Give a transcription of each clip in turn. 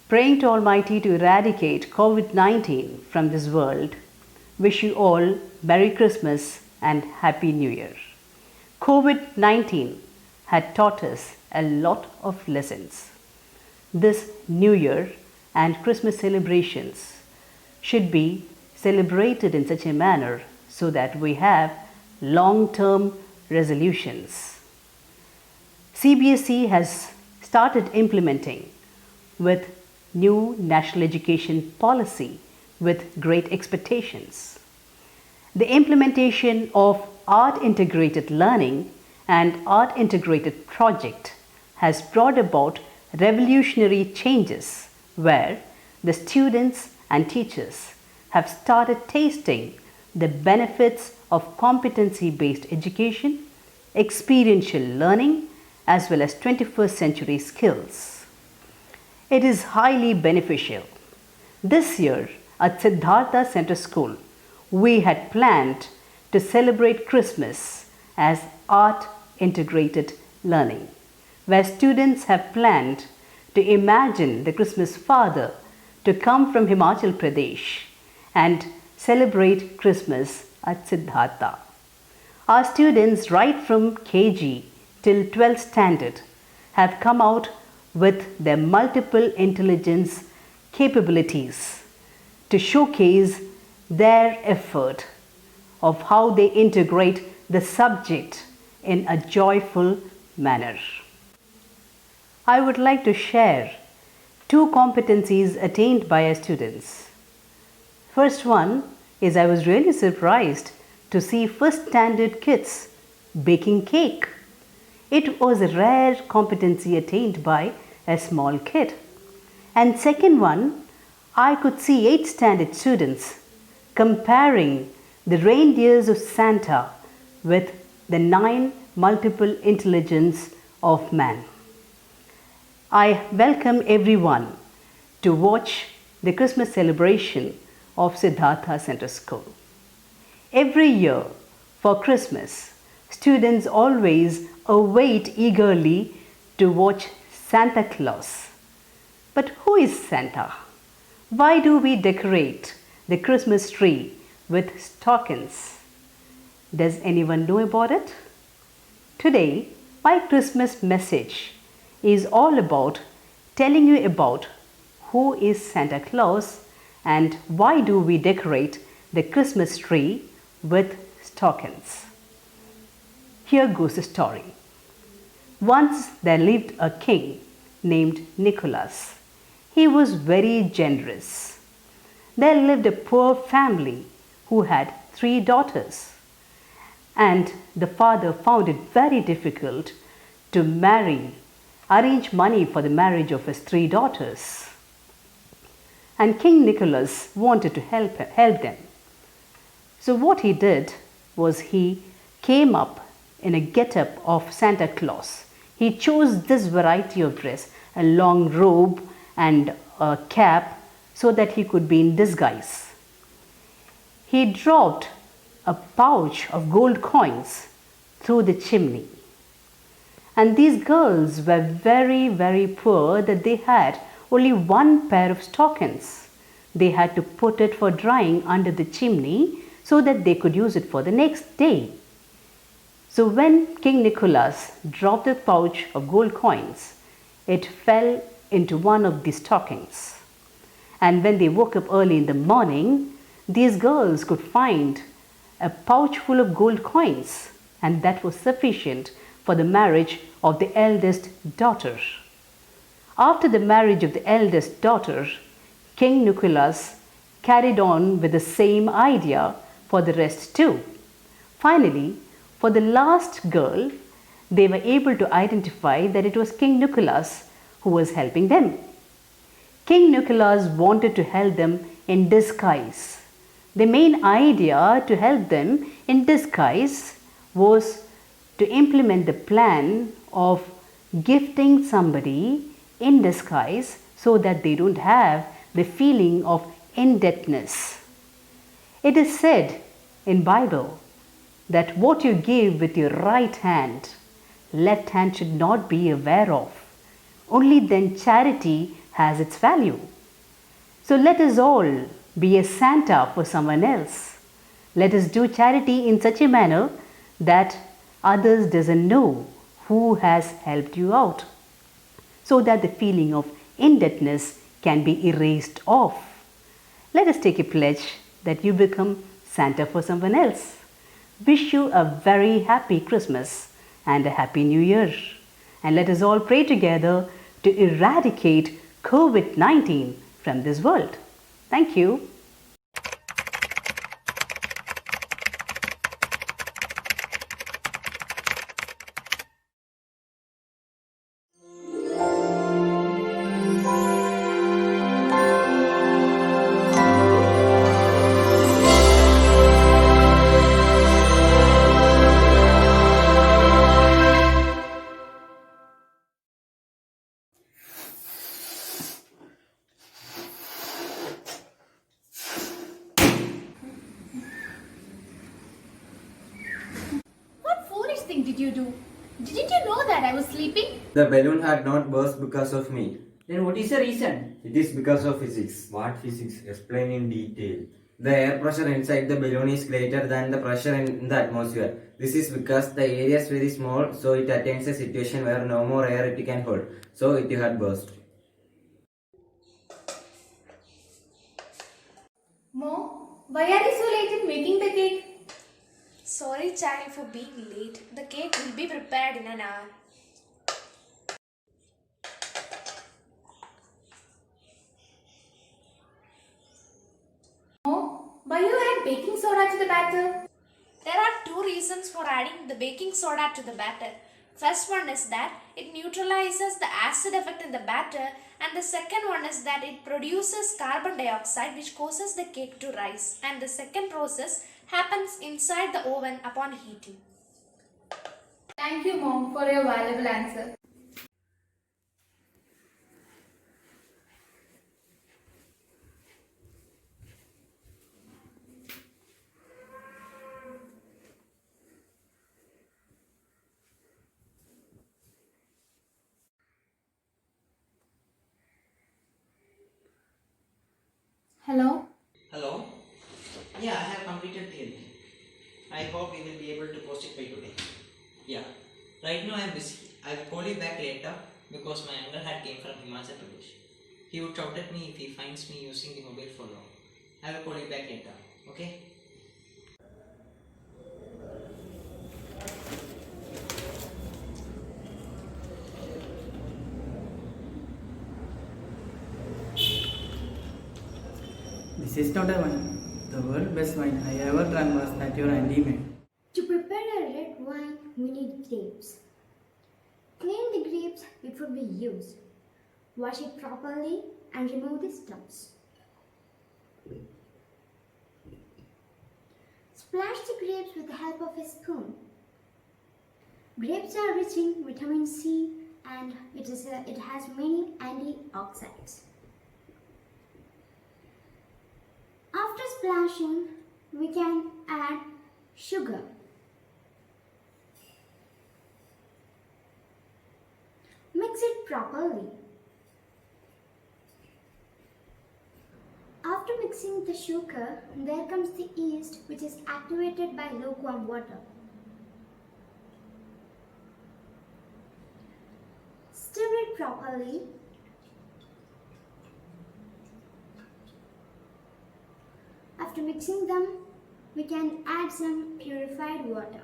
Praying to Almighty to eradicate COVID-19 from this world, wish you all Merry Christmas and Happy New Year. COVID-19 had taught us a lot of lessons. This New Year and Christmas celebrations should be celebrated in such a manner so that we have long-term resolutions. CBSE has started implementing with new national education policy with great expectations. The implementation of art integrated learning and art integrated project has brought about revolutionary changes where the students and teachers have started tasting the benefits of competency-based education, experiential learning, as well as 21st century skills. It is highly beneficial. This year at Siddhartha Center School, we had planned to celebrate Christmas as art integrated learning, where students have planned to imagine the Christmas Father to come from Himachal Pradesh and celebrate Christmas at Siddhartha. Our students right from KG till 12th standard have come out with their multiple intelligence capabilities to showcase their effort of how they integrate the subject in a joyful manner. I would like to share two competencies attained by our students. First one is I was really surprised to see first standard kids baking cake. It was a rare competency attained by a small kid. And second one, I could see 8th standard students comparing the reindeers of Santa with the 9 multiple intelligence of man. I welcome everyone to watch the Christmas celebration of Siddhartha Center School. Every year for Christmas, students always await eagerly to watch Santa Claus. But who is Santa? Why do we decorate the Christmas tree with stockings? Does anyone know about it? Today, my Christmas message is all about telling you about who is Santa Claus and why do we decorate the Christmas tree with stockings. Here goes the story. Once there lived a king named Nicholas. He was very generous. There lived a poor family who had 3 daughters. And the father found it very difficult to arrange money for the marriage of his 3 daughters. And King Nicholas wanted to help them. So what he did was he came up in a get-up of Santa Claus. He chose this variety of dress, a long robe and a cap, so that he could be in disguise. He dropped a pouch of gold coins through the chimney. And these girls were very, very poor that they had only 1 pair of stockings. They had to put it for drying under the chimney so that they could use it for the next day. So when King Nicholas dropped the pouch of gold coins, it fell into one of the stockings. And when they woke up early in the morning, these girls could find a pouch full of gold coins, and that was sufficient for the marriage of the eldest daughter. After the marriage of the eldest daughter, King Nicholas carried on with the same idea for the rest too. Finally, for the last girl, they were able to identify that it was King Nicholas who was helping them. King Nicholas wanted to help them in disguise. The main idea to help them in disguise was to implement the plan of gifting somebody in disguise so that they don't have the feeling of indebtedness. It is said in Bible that what you give with your right hand, left hand should not be aware of. Only then charity has its value. So let us all be a Santa for someone else. Let us do charity in such a manner that others doesn't know who has helped you out, so that the feeling of indebtedness can be erased off. Let us take a pledge that you become Santa for someone else. Wish you a very happy Christmas and a happy New Year. And let us all pray together to eradicate COVID-19 from this world. Thank you. What foolish thing did you do? Didn't you know that I was sleeping? The balloon had not burst because of me. Then what is the reason? It is because of physics. What physics? Explain in detail. The air pressure inside the balloon is greater than the pressure in the atmosphere. This is because the area is very small, so it attains a situation where no more air it can hold. So it had burst. Mom, why are you so late in making the cake? Sorry, child, for being late. The cake will be prepared in an hour. Mom, why you add baking soda to the batter? There are two reasons for adding the baking soda to the batter. First one is that it neutralizes the acid effect in the batter, and the second one is that it produces carbon dioxide which causes the cake to rise, and the second process happens inside the oven upon heating. Thank you, Mom, for your valuable answer. Hello? Hello? Yeah, I have completed theory. I hope we will be able to post it by today. Yeah. Right now I am busy. I will call you back later because my uncle had came from Himachal Pradesh. He would shout at me if he finds me using the mobile for long. I will call you back later. Okay? This is not a wine. The world best wine I ever drank was that your auntie made. To prepare a red wine, we need grapes. Clean the grapes before we use. Wash it properly and remove the stubs. Splash the grapes with the help of a spoon. Grapes are rich in vitamin C and it has many antioxidants. After splashing, we can add sugar. Mix it properly. After mixing the sugar, there comes the yeast which is activated by lukewarm water. Stir it properly. After mixing them, we can add some purified water.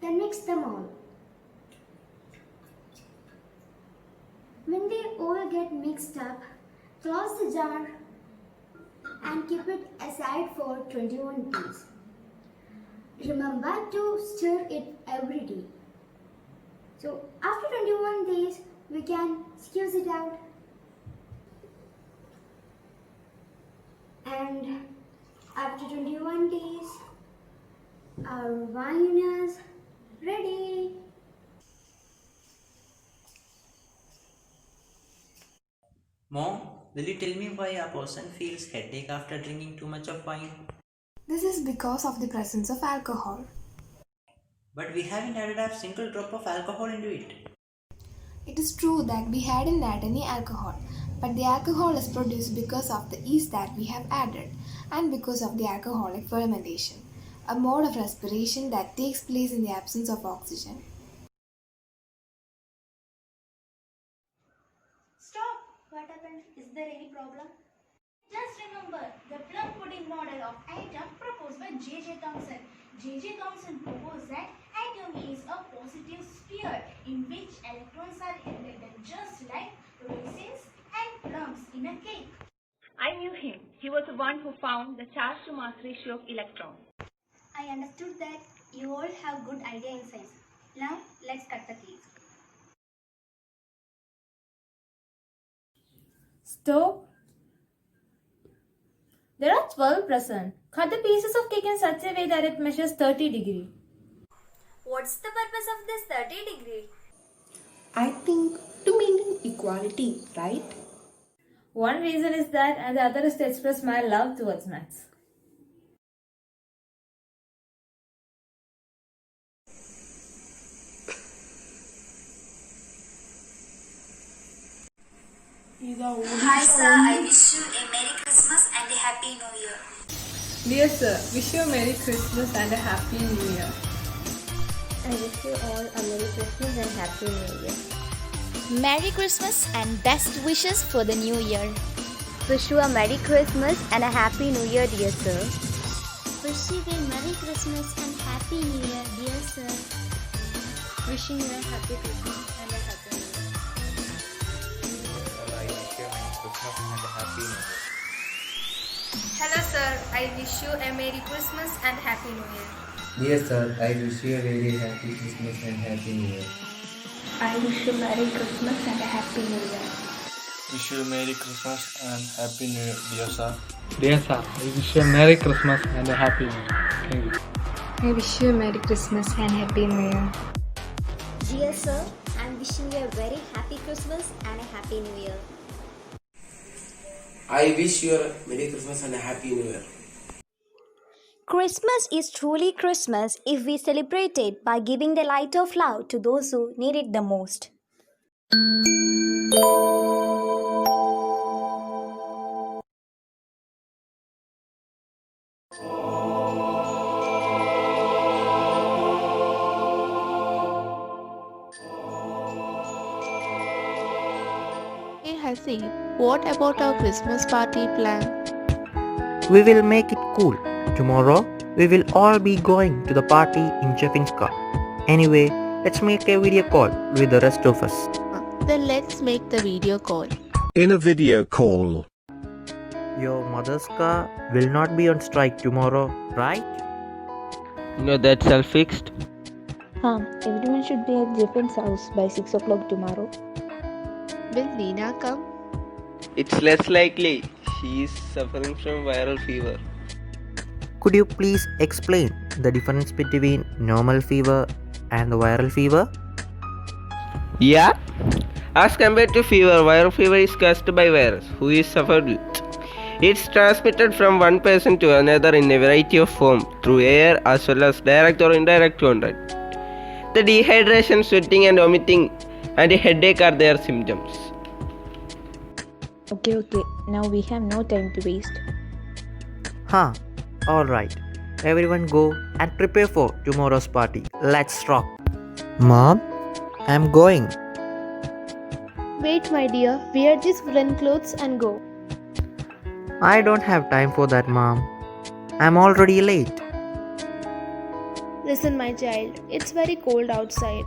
Then mix them all. When they all get mixed up, close the jar and keep it aside for 21 days. Remember to stir it every day. So after 21 days, we can squeeze it out. And after 21 days, our wine is ready. Mom, will you tell me why a person feels headache after drinking too much of wine? This is because of the presence of alcohol. but we haven't added a single drop of alcohol into it. It is true that we hadn't added any alcohol, but the alcohol is produced because of the yeast that we have added and because of the alcoholic fermentation, a mode of respiration that takes place in the absence of oxygen. Stop! What happened? Is there any problem? Just remember the plum pudding model of atom proposed by J.J. Thomson. J.J. Thomson proposed that atom is a positive sphere in which electrons are embedded just like raisins and plums in a cake. I knew him. He was the one who found the charge to mass ratio of electrons. I understood that you all have good idea in science. Now let's cut the cake. Stop. There are 12 present. Cut the pieces of cake in such a way that it measures 30 degrees. What's the purpose of this 30 degree? I think to maintain equality, right? One reason is that, and the other is to express my love towards maths. Hi sir, I wish you a Merry Christmas and a Happy New Year. Dear sir, wish you a Merry Christmas and a Happy New Year. I wish you all a Merry Christmas and Happy New Year. Merry Christmas and best wishes for the new year. Wish you a Merry Christmas and a Happy New Year, dear sir. Wish you a Merry Christmas and Happy New Year, dear sir. Wishing you a Happy Christmas and a Happy New Year. Hello sir, I wish you a Merry Christmas and Happy New Year. Dear sir, I wish you a very happy Christmas and Happy New Year. I wish you Merry Christmas and a Happy New Year. Wish you a Merry Christmas and Happy New Year, dear sir. Dear sir, I wish you a Merry Christmas and a Happy New Year. Thank you. I wish you a Merry Christmas and Happy New Year. Dear sir, I am wishing you a very happy Christmas and a Happy New Year. I wish you a Merry Christmas and a Happy New Year. Christmas is truly Christmas if we celebrate it by giving the light of love to those who need it the most. Hey Hasi, what about our Christmas party plan? We will make it cool. Tomorrow, we will all be going to the party in Jeffin's car. Anyway, let's make a video call with the rest of us. Then let's make the video call. In a video call. Your mother's car will not be on strike tomorrow, right? No, that's all fixed. Everyone should be at Jeffen's house by 6 o'clock tomorrow. Will Nina come? It's less likely. She is suffering from viral fever. Could you please explain the difference between normal fever and the viral fever? Yeah? As compared to fever, viral fever is caused by virus who is suffered with. It's transmitted from one person to another in a variety of forms through air as well as direct or indirect contact. The dehydration, sweating and vomiting and a headache are their symptoms. Okay. Now we have no time to waste. Alright. Everyone go and prepare for tomorrow's party. Let's rock. Mom, I'm going. Wait, my dear, wear these woolen clothes and go. I don't have time for that, Mom. I'm already late. Listen, my child, it's very cold outside.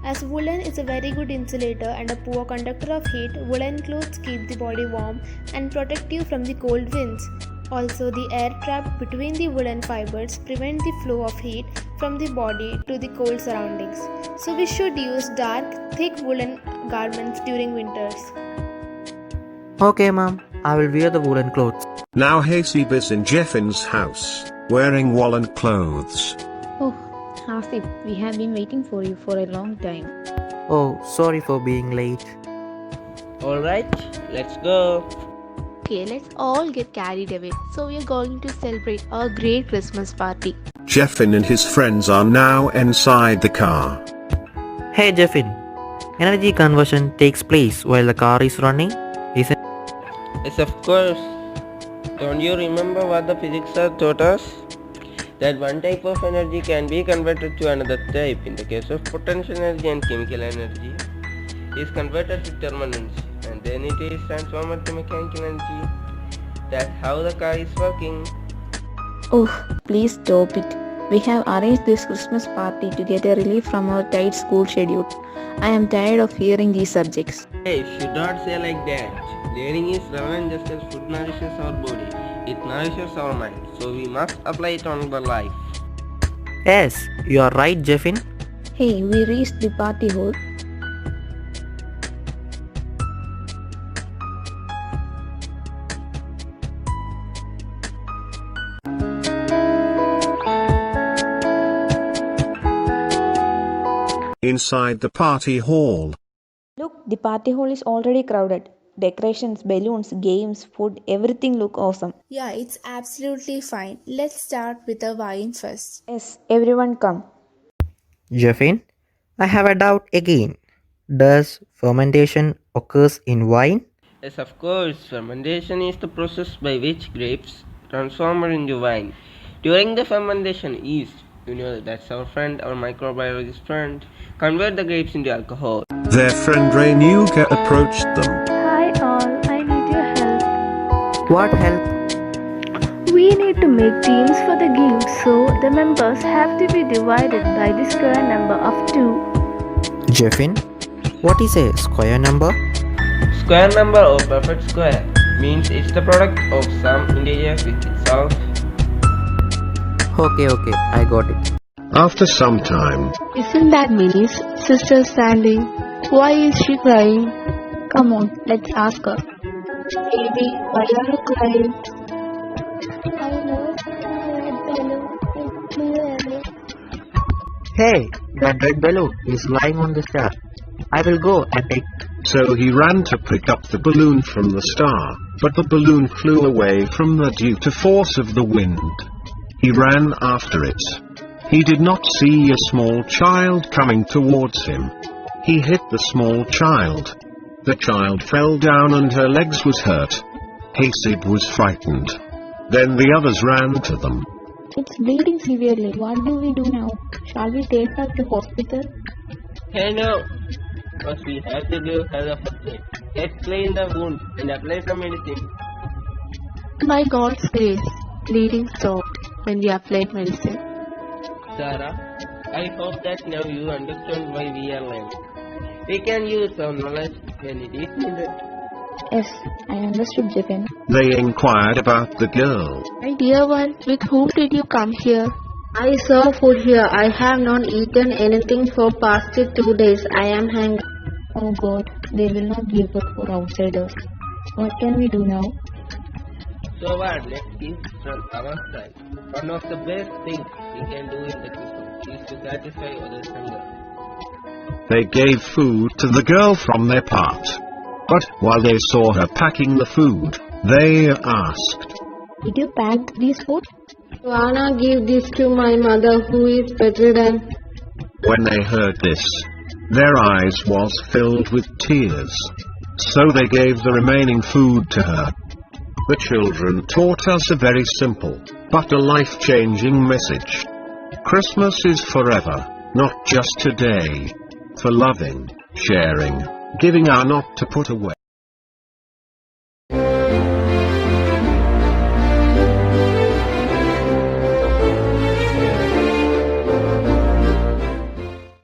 As woolen is a very good insulator and a poor conductor of heat, woolen clothes keep the body warm and protect you from the cold winds. Also, the air trapped between the woolen fibers prevent the flow of heat from the body to the cold surroundings. So we should use dark, thick woolen garments during winters. Okay, Mom. I will wear the woolen clothes. Now Hasib is in Jeffin's house, wearing woolen clothes. Oh, Hasib, we have been waiting for you for a long time. Oh, sorry for being late. Alright, let's go. Okay, let's all get carried away. So we are going to celebrate our great Christmas party. Jeffin and his friends are now inside the car. Hey Jeffin, energy conversion takes place while the car is running, isn't it? Yes, of course. Don't you remember what the physics sir taught us? That one type of energy can be converted to another type. In the case of potential energy and chemical energy, is converted to thermal energy, and then it is transformed to mechanical energy. That's how the car is working. Oh, please stop it. We have arranged this Christmas party to get a relief from our tight school schedule. I am tired of hearing these subjects. Hey, should not say like that. Learning is relevant just as food nourishes our body. It nourishes our mind. So we must apply it on our life. Yes, you are right Jeffin. Hey, we reached the party hall. Inside the party hall. Look, the party hall is already crowded. Decorations, balloons, games, food, everything look awesome. Yeah, it's absolutely fine. Let's start with the wine first. Yes, everyone come. Jeffin, I have a doubt again. Does fermentation occurs in wine? Yes, of course. Fermentation is the process by which grapes transform into wine. During the fermentation, yeast, that's our friend, our microbiologist friend, convert the grapes into alcohol. Their friend Renuka approached them. Hi all, I need your help. What help? We need to make teams for the game, so the members have to be divided by the square number of 2. Jeffin, what is a square number? Square number or perfect square means it's the product of some integer with itself. Okay, I got it. After some time, Isn't that Minnie's sister standing? Why is she crying? Come on, let's ask her. Baby, why are you crying? I know that balloon is clearly. Hey, that red balloon is lying on the star. I will go and take it. So he ran to pick up the balloon from the star, but the balloon flew away from the due to force of the wind. He ran after it. He did not see a small child coming towards him. He hit the small child. The child fell down and her legs was hurt. Hasib was frightened. Then the others ran to them. It's bleeding severely. What do we do now? Shall we take her to hospital? Hey, no. What we have to do is a first aid. Let's clean the wound and apply some medicine. My God's grace, bleeding stopped when we applied medicine. Sarah, I hope that now you understand why we are learning. We can use our knowledge when it is needed. Yes, I understood, Jeffin. They inquired about the girl. My dear one, with whom did you come here? I saw food here. I have not eaten anything for past 2 days. I am hungry. Oh God, they will not give us for outsiders. What can we do now? So what, let's give from our side. One of the best things we can do in the Christmas is to satisfy others' hunger. They gave food to the girl from their part. But while they saw her packing the food, they asked, Did you pack these food? Wanna give this to my mother who is bedridden. When they heard this, their eyes was filled with tears. So they gave the remaining food to her. The children taught us a very simple, but a life-changing message. Christmas is forever, not just today. For loving, sharing, giving are not to put away.